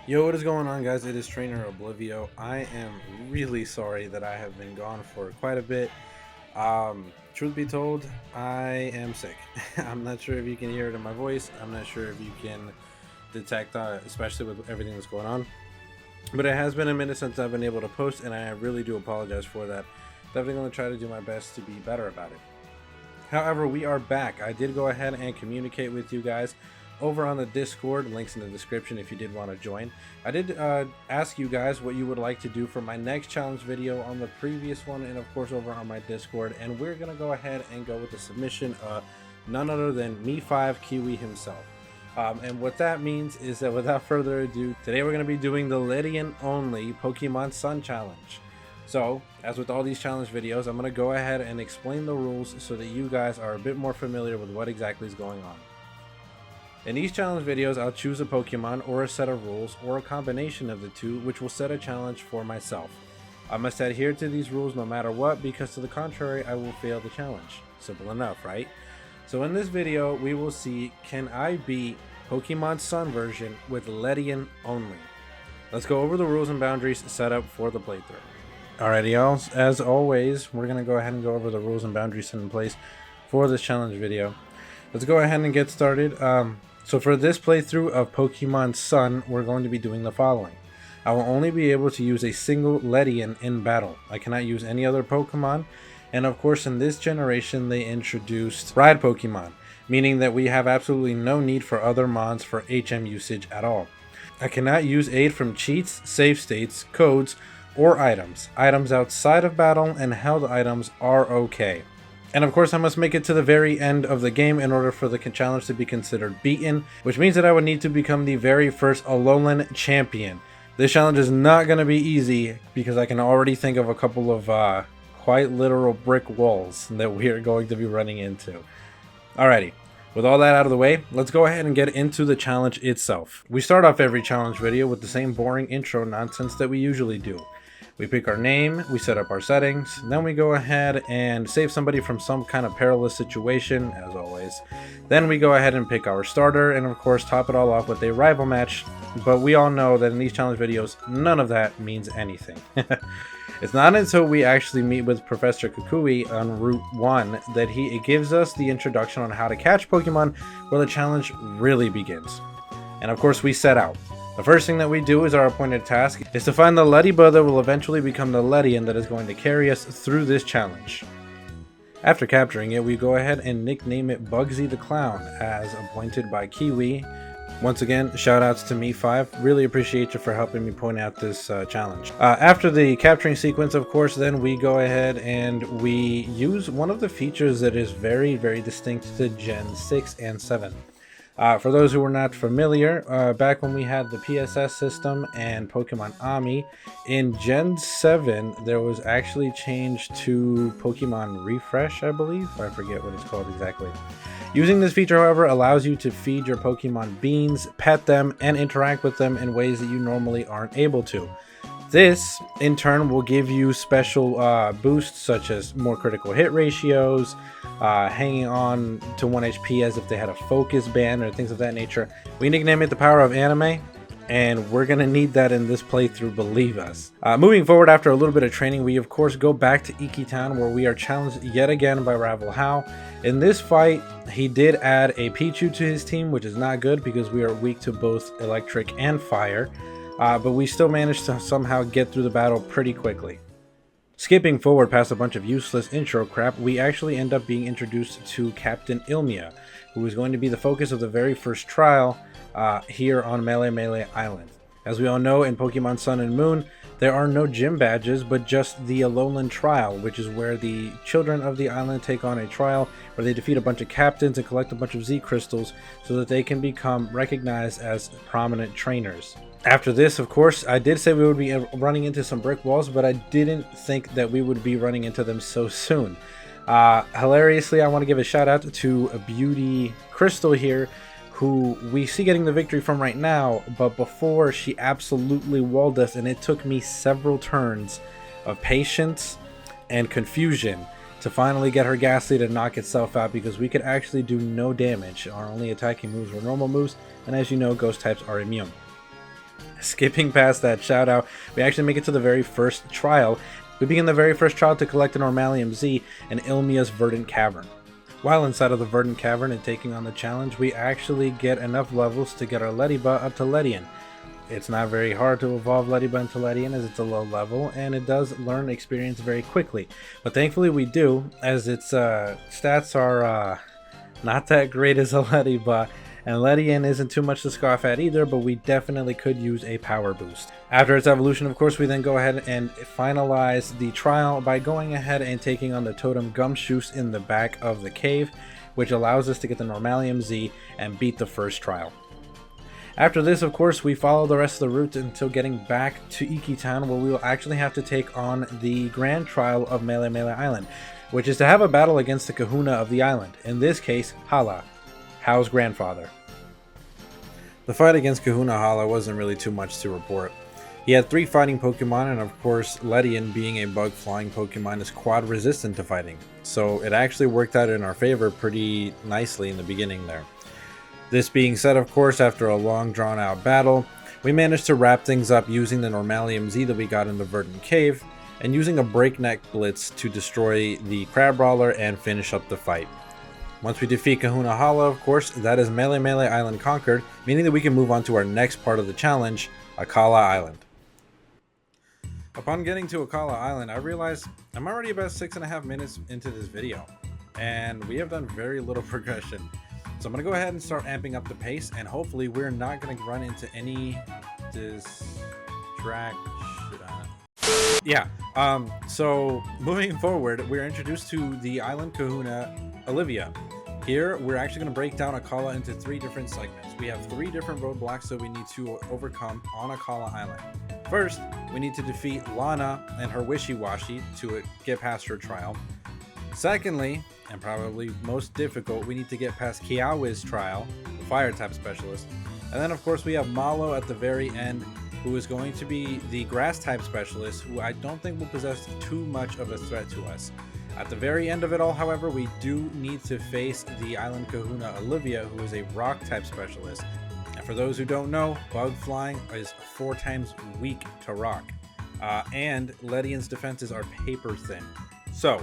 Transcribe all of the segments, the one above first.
Yo, what is going on, guys? It is TrainerOblivio. I am really sorry that I have been gone for quite a bit. Truth be told, I am sick. I'm not sure if you can hear it in my voice. I'm not sure if you can detect, especially with everything that's going on. But it has been a minute since I've been able to post, and I really do apologize for that. Definitely going to try to do my best to be better about it. However, we are back. I did go ahead and communicate with you guys over on the Discord. Links in the description if you did want to join. I did ask you guys what you would like to do for my next challenge video on the previous one, and of course over on my Discord, and we're gonna go ahead and go with the submission of none other than Me5 Kiwi himself. And what that means is that without further ado, today we're going to be doing the Ledian only Pokemon Sun challenge. So, as with all these challenge videos, I'm going to go ahead and explain the rules so that you guys are a bit more familiar with what exactly is going on. In these challenge videos, I'll choose a Pokemon or a set of rules or a combination of the two, which will set a challenge for myself. I must adhere to these rules no matter what, because to the contrary, I will fail the challenge. Simple enough, right? So in this video, we will see, can I beat Pokemon Sun version with Ledian only? Let's go over the rules and boundaries set up for the playthrough. Alrighty, y'all, as always, we're going to go ahead and go over the rules and boundaries set in place for this challenge video. Let's go ahead and get started. So for this playthrough of Pokemon Sun, we're going to be doing the following. I will only be able to use a single Ledian in battle. I cannot use any other Pokemon. And of course, in this generation, they introduced Ride Pokemon, meaning that we have absolutely no need for other mons for HM usage at all. I cannot use aid from cheats, save states, codes, or items. Items outside of battle and held items are okay. And of course, I must make it to the very end of the game in order for the challenge to be considered beaten, which means that I would need to become the very first Alolan champion. This challenge is not going to be easy because I can already think of a couple of quite literal brick walls that we are going to be running into. Alrighty, with all that out of the way, let's go ahead and get into the challenge itself. We start off every challenge video with the same boring intro nonsense that we usually do. We pick our name, we set up our settings, then we go ahead and save somebody from some kind of perilous situation, as always. Then we go ahead and pick our starter, and of course top it all off with a rival match, but we all know that in these challenge videos, none of that means anything. It's not until we actually meet with Professor Kukui on Route 1 that he gives us the introduction on how to catch Pokemon, where the challenge really begins. And of course we set out. The first thing that we do as our appointed task is to find the Ladybug that will eventually become the Ledian that is going to carry us through this challenge. After capturing it, we go ahead and nickname it Bugsy the Clown, as appointed by Kiwi. Once again, shout outs to Me5. Really appreciate you for helping me point out this challenge. After the capturing sequence, of course, then we go ahead and we use one of the features that is very, very distinct to Gen 6 and 7. For those who are not familiar, back when we had the PSS system and Pokemon Ami, in Gen 7, there was actually changed to Pokemon Refresh, I believe. I forget what it's called exactly. Using this feature, however, allows you to feed your Pokemon beans, pet them, and interact with them in ways that you normally aren't able to. This, in turn, will give you special boosts such as more critical hit ratios, hanging on to 1 HP as if they had a focus band or things of that nature. We nickname it the power of anime, and we're going to need that in this playthrough, believe us. Moving forward, after a little bit of training, we of course go back to Iki Town, where we are challenged yet again by Rival Hao. In this fight, he did add a Pichu to his team, which is not good because we are weak to both electric and fire. But we still managed to somehow get through the battle pretty quickly. Skipping forward past a bunch of useless intro crap, we actually end up being introduced to Captain Ilmia, who is going to be the focus of the very first trial here on Melee Island. As we all know, in Pokemon Sun and Moon, there are no gym badges, but just the Alolan Trial, which is where the children of the island take on a trial where they defeat a bunch of captains and collect a bunch of Z crystals so that they can become recognized as prominent trainers. After this, of course, I did say we would be running into some brick walls, but I didn't think that we would be running into them so soon. Hilariously, I want to give a shout out to a Beauty Crystal here, who we see getting the victory from right now, but before she absolutely walled us, and it took me several turns of patience and confusion to finally get her Ghastly to knock itself out, because we could actually do no damage. Our only attacking moves were normal moves, and as you know, ghost types are immune. Skipping past that shout out, we actually make it to the very first trial. We begin the very first trial to collect an Normalium Z in Ilmia's Verdant Cavern. While inside of the Verdant Cavern and taking on the challenge, we actually get enough levels to get our Lediba up to Ledian. It's not very hard to evolve Lediba into Ledian as it's a low level, and it does learn experience very quickly. But thankfully we do, as its stats are not that great as a Lediba, and Ledian isn't too much to scoff at either, but we definitely could use a power boost. After its evolution, of course, we then go ahead and finalize the trial by going ahead and taking on the totem Gumshoos in the back of the cave, which allows us to get the Normalium Z and beat the first trial. After this, of course, we follow the rest of the route until getting back to Iki Town, where we will actually have to take on the grand trial of Mele Mele Island, which is to have a battle against the kahuna of the island, in this case, Hala, Hao's grandfather. The fight against Kahuna Hala wasn't really too much to report. He had 3 fighting Pokemon, and of course Ledian, being a bug flying Pokemon, is quad resistant to fighting, so it actually worked out in our favor pretty nicely in the beginning there. This being said, of course, after a long drawn out battle, we managed to wrap things up using the Normalium Z that we got in the Verdant Cave, and using a breakneck blitz to destroy the Crabrawler and finish up the fight. Once we defeat Kahuna Hala, of course, that is Mele Mele Island conquered, meaning that we can move on to our next part of the challenge, Akala Island. Upon getting to Akala Island, I realized I'm already about 6.5 minutes into this video, and we have done very little progression. So I'm going to go ahead and start amping up the pace, and hopefully we're not going to run into any distraction. So moving forward, we're introduced to the island kahuna, Olivia. Here, we're actually going to break down Akala into 3 different segments. We have 3 different roadblocks that we need to overcome on Akala Island. First, we need to defeat Lana and her Wishy-Washy to get past her trial. Secondly, and probably most difficult, we need to get past Kiawe's trial, the fire type specialist. And then of course we have Malo at the very end, who is going to be the grass type specialist, who I don't think will possess too much of a threat to us. At the very end of it all, however, we do need to face the island kahuna Olivia, who is a rock type specialist. And for those who don't know, bug flying is 4 times weak to rock. And Ledian's defenses are paper thin. So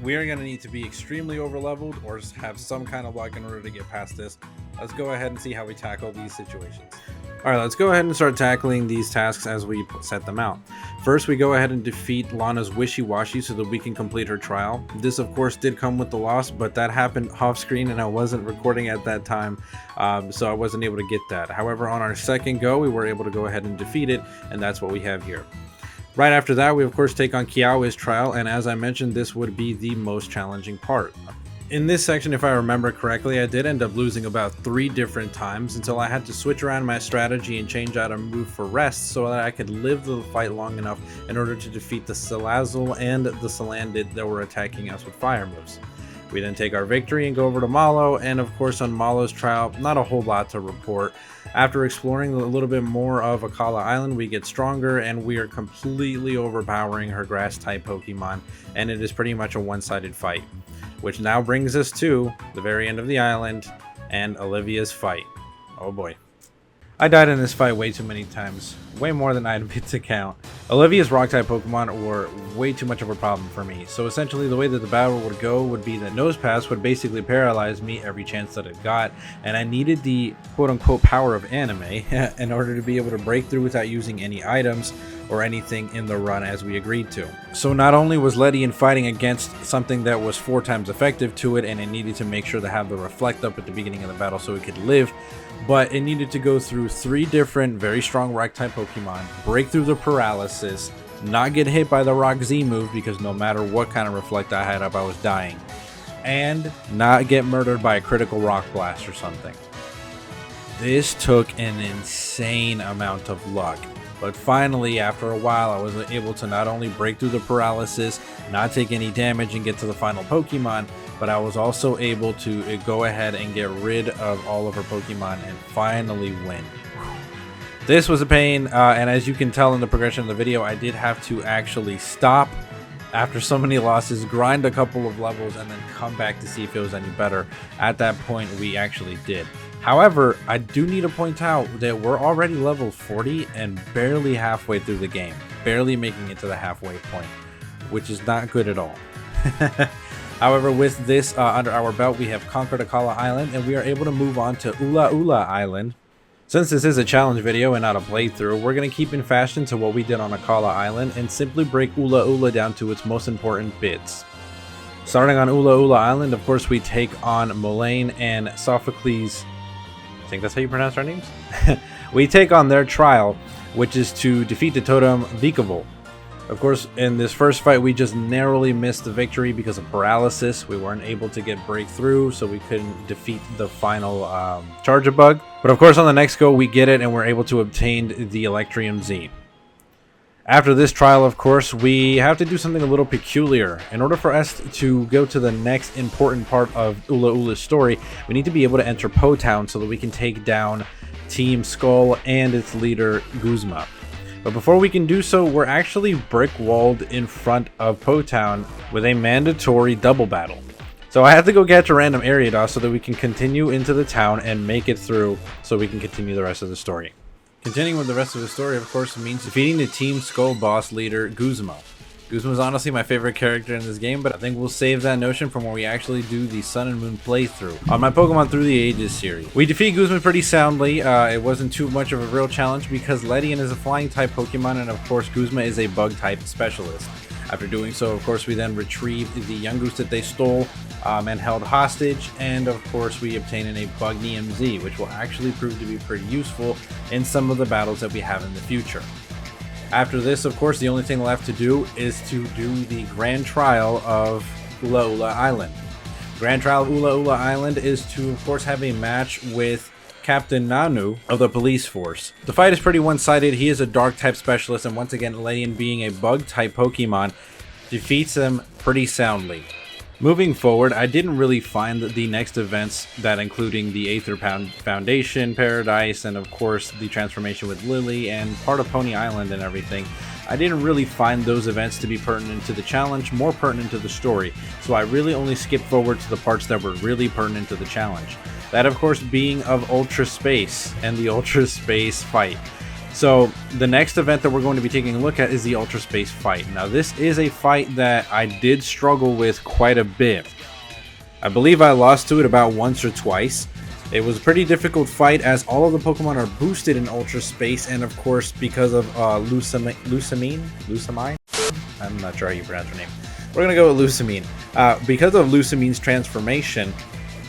we are going to need to be extremely overleveled or have some kind of luck in order to get past this. Let's go ahead and see how we tackle these situations. Alright, let's go ahead and start tackling these tasks as we set them out. First, we go ahead and defeat Lana's Wishy-Washy so that we can complete her trial. This, of course, did come with the loss, but that happened off screen and I wasn't recording at that time, so I wasn't able to get that. However, on our second go, we were able to go ahead and defeat it, and that's what we have here. Right after that, we of course take on Kiawe's trial, and as I mentioned, this would be the most challenging part. In this section, if I remember correctly, I did end up losing about 3 different times until I had to switch around my strategy and change out a move for rest so that I could live the fight long enough in order to defeat the Salazzle and the Salandit that were attacking us with fire moves. We then take our victory and go over to Malo, and of course on Malo's trial, not a whole lot to report. After exploring a little bit more of Akala Island, we get stronger and we are completely overpowering her grass type Pokemon, and it is pretty much a one-sided fight. Which now brings us to the very end of the island and Olivia's fight. Oh boy. I died in this fight way too many times, way more than I'd admit to count. Olivia's rock-type Pokemon were way too much of a problem for me, so essentially the way that the battle would go would be that Nosepass would basically paralyze me every chance that it got, and I needed the quote-unquote power of anime in order to be able to break through without using any items or anything in the run as we agreed to. So not only was Ledian fighting against something that was 4 times effective to it, and it needed to make sure to have the Reflect up at the beginning of the battle so it could live, but it needed to go through 3 different very strong rock type Pokemon, break through the paralysis, not get hit by the Rock Z move because no matter what kind of Reflect I had up, I was dying, and not get murdered by a critical Rock Blast or something. This took an insane amount of luck. But finally, after a while, I was able to not only break through the paralysis, not take any damage and get to the final Pokemon, but I was also able to go ahead and get rid of all of her Pokemon and finally win. This was a pain, and as you can tell in the progression of the video, I did have to actually stop after so many losses, grind a couple of levels, and then come back to see if it was any better. At that point, we actually did. However, I do need to point out that we're already level 40 and barely halfway through the game, barely making it to the halfway point, which is not good at all. However, with this under our belt, we have conquered Akala Island, and we are able to move on to Ula Ula Island. Since this is a challenge video and not a playthrough, we're going to keep in fashion to what we did on Akala Island and simply break Ula Ula down to its most important bits. Starting on Ula Ula Island, of course, we take on Mulane and Sophocles. I think that's how you pronounce our names? We take on their trial, which is to defeat the totem Vikavolt. Of course, in this first fight, we just narrowly missed the victory because of paralysis. We weren't able to get breakthrough, so we couldn't defeat the final Charger Bug. But of course, on the next go, we get it, and we're able to obtain the Electrium Z. After this trial, of course, we have to do something a little peculiar. In order for us to go to the next important part of Ula Ula's story, we need to be able to enter Po Town so that we can take down Team Skull and its leader, Guzma. But before we can do so, we're actually brick-walled in front of Po Town with a mandatory double battle. So I have to go catch a random Ariados so that we can continue into the town and make it through so we can continue the rest of the story. Continuing with the rest of the story, of course, means defeating the Team Skull boss leader, Guzma. Guzma is honestly my favorite character in this game, but I think we'll save that notion from when we actually do the Sun and Moon playthrough on my Pokemon Through the Ages series. We defeat Guzma pretty soundly. It wasn't too much of a real challenge because Ledian is a flying type Pokemon, and of course Guzma is a bug type specialist. After doing so, of course, we then retrieved the Yungoos that they stole and held hostage, and of course we obtained a Bugnium Z, which will actually prove to be pretty useful in some of the battles that we have in the future. After this, of course, the only thing left to do is to do the Grand Trial of Ula Ula Island. Grand Trial of Ula Ula Island is to, of course, have a match with Captain Nanu of the police force. The fight is pretty one-sided. He is a dark type specialist, and once again, Ledian being a bug type Pokemon defeats him pretty soundly. Moving forward, I didn't really find the next events, that including the Aether Foundation, Paradise, and of course the transformation with Lily and part of Pony Island and everything. I didn't really find those events to be pertinent to the challenge, more pertinent to the story, so I really only skipped forward to the parts that were really pertinent to the challenge. That, of course, being of Ultra Space and the Ultra Space fight. So the next event that we're going to be taking a look at is the Ultra Space fight. Now this is a fight that I did struggle with quite a bit. I believe I lost to it about once or twice. It was a pretty difficult fight as all of the Pokemon are boosted in Ultra Space, and of course because of Lusamine? I'm not sure how you pronounce her name. We're going to go with Lusamine. Because of Lusamine's transformation,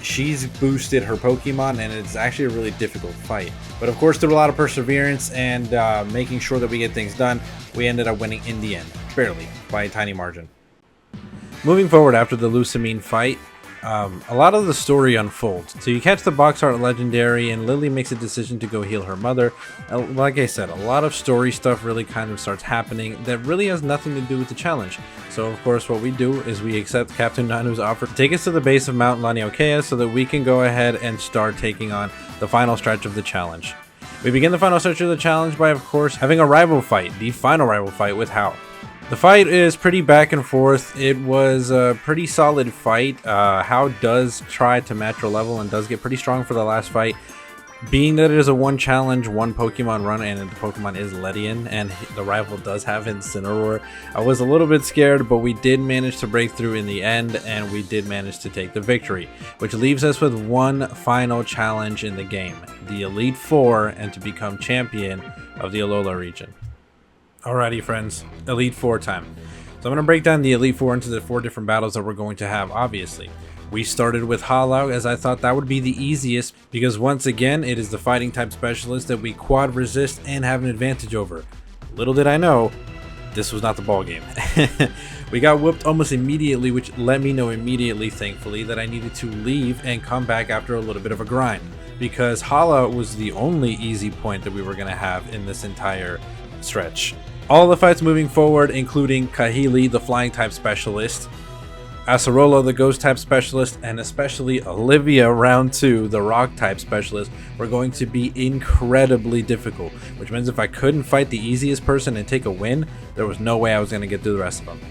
she's boosted her Pokemon, and it's actually a really difficult fight. But of course, through a lot of perseverance and making sure that we get things done, we ended up winning in the end, barely, by a tiny margin. Moving forward after the Lusamine fight, a lot of the story unfolds. So you catch the box art legendary, and Lily makes a decision to go heal her mother. Like I said, a lot of story stuff really kind of starts happening that really has nothing to do with the challenge. So of course what we do is we accept Captain Nanu's offer to take us to the base of Mount Laniokea so that we can go ahead and start taking on the final stretch of the challenge. We begin the final stretch of the challenge by, of course, having a rival fight, the final rival fight with Hao. The fight is pretty back and forth. It was a pretty solid fight. Hao does try to match her level and does get pretty strong for the last fight. Being that it is a one challenge, one Pokemon run, and the Pokemon is Ledian, and the rival does have Incineroar, I was a little bit scared, but we did manage to break through in the end, and we did manage to take the victory, which leaves us with one final challenge in the game, the Elite Four, and to become champion of the Alola region. Alrighty friends, Elite Four time. So I'm going to break down the Elite Four into the 4 different battles that we're going to have, obviously. We started with Hollow, as I thought that would be the easiest, because once again, it is the fighting type specialist that we quad resist and have an advantage over. Little did I know, this was not the ball game. We got whooped almost immediately, which let me know immediately, thankfully, that I needed to leave and come back after a little bit of a grind, because Hollow was the only easy point that we were going to have in this entire stretch. All the fights moving forward, including Kahili, the flying type specialist, Acerola, the ghost type specialist, and especially Olivia round 2, the rock type specialist, were going to be incredibly difficult, which means if I couldn't fight the easiest person and take a win, there was no way I was going to get through the rest of them.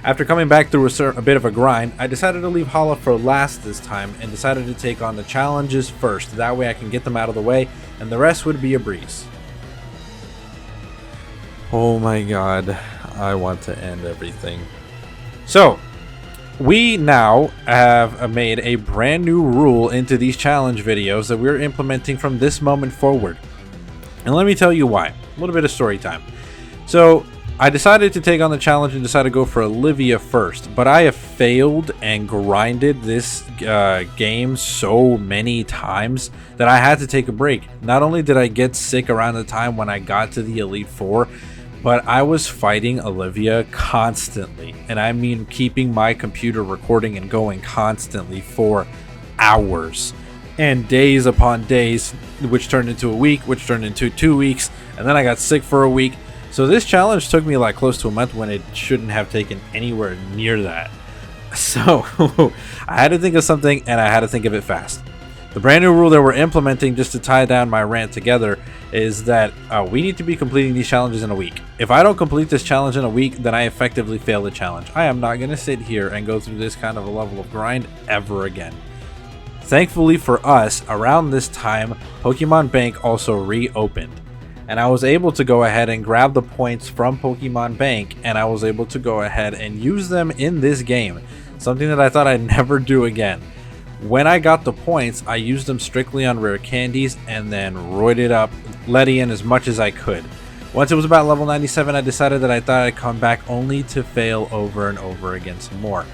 After coming back through a bit of a grind, I decided to leave Hala for last this time and decided to take on the challenges first. That way I can get them out of the way and the rest would be a breeze. Oh my god, I want to end everything. So, we now have made a brand new rule into these challenge videos that we're implementing from this moment forward. And let me tell you why. A little bit of story time. So, I decided to take on the challenge and decided to go for Olivia first, but I have failed and grinded this game so many times that I had to take a break. Not only did I get sick around the time when I got to the Elite Four, but I was fighting Olivia constantly, and I mean keeping my computer recording and going constantly for hours and days upon days, which turned into a week, which turned into 2 weeks, and then I got sick for a week. So this challenge took me like close to a month when it shouldn't have taken anywhere near that. So I had to think of something and I had to think of it fast. The brand new rule that we're implementing, just to tie down my rant together, is that we need to be completing these challenges in a week. If I don't complete this challenge in a week, then I effectively fail the challenge. I am not going to sit here and go through this kind of a level of grind ever again. Thankfully for us, around this time, Pokemon Bank also reopened. And I was able to go ahead and grab the points from Pokemon Bank, and I was able to go ahead and use them in this game. Something that I thought I'd never do again. When I got the points, I used them strictly on rare candies and then roided up Ledian as much as I could. Once it was about level 97, I decided that I thought I'd come back only to fail over and over again some more.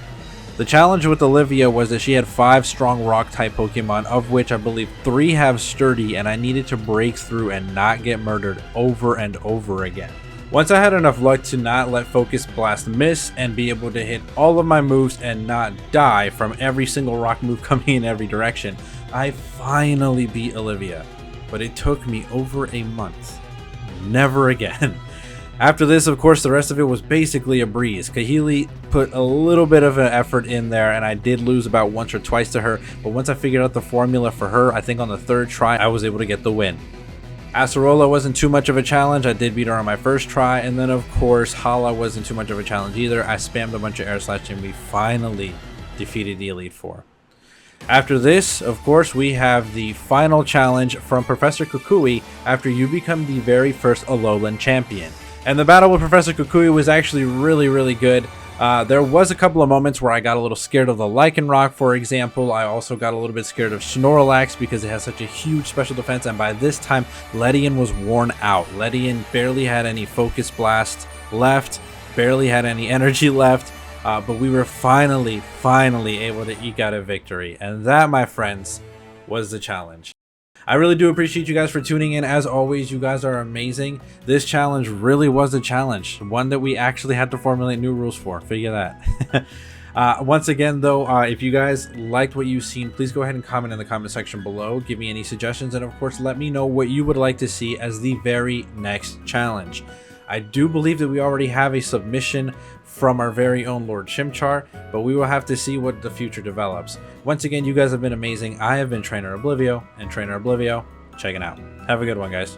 The challenge with Olivia was that she had 5 strong rock type Pokemon, of which I believe 3 have sturdy, and I needed to break through and not get murdered over and over again. Once I had enough luck to not let Focus Blast miss and be able to hit all of my moves and not die from every single rock move coming in every direction, I finally beat Olivia. But it took me over a month. Never again. After this, of course, the rest of it was basically a breeze. Kahili put a little bit of an effort in there, and I did lose about once or twice to her, but once I figured out the formula for her, I think on the 3rd try, I was able to get the win. Acerola wasn't too much of a challenge. I did beat her on my 1st try, and then of course, Hala wasn't too much of a challenge either. I spammed a bunch of Air Slash, and we finally defeated the Elite Four. After this, of course, we have the final challenge from Professor Kukui after you become the very first Alolan champion. And the battle with Professor Kukui was actually really good. There was a couple of moments where I got a little scared of the Lycanroc, for example. I also got a little bit scared of Snorlax because it has such a huge special defense, and by this time, Ledian was worn out. Ledian barely had any Focus Blast left, barely had any energy left, but we were finally able to eke out a victory. And that, my friends, was the challenge. I really do appreciate you guys for tuning in. As always, you guys are amazing. This challenge really was a challenge, one that we actually had to formulate new rules for. Figure that. Once again, though, if you guys liked what you've seen, please go ahead and comment in the comment section below. Give me any suggestions, and of course, let me know what you would like to see as the very next challenge. I do believe that we already have a submission from our very own Lord Chimchar, but we will have to see what the future develops. Once again, you guys have been amazing. I have been TrainerOblivio, and TrainerOblivio, checking out. Have a good one, guys.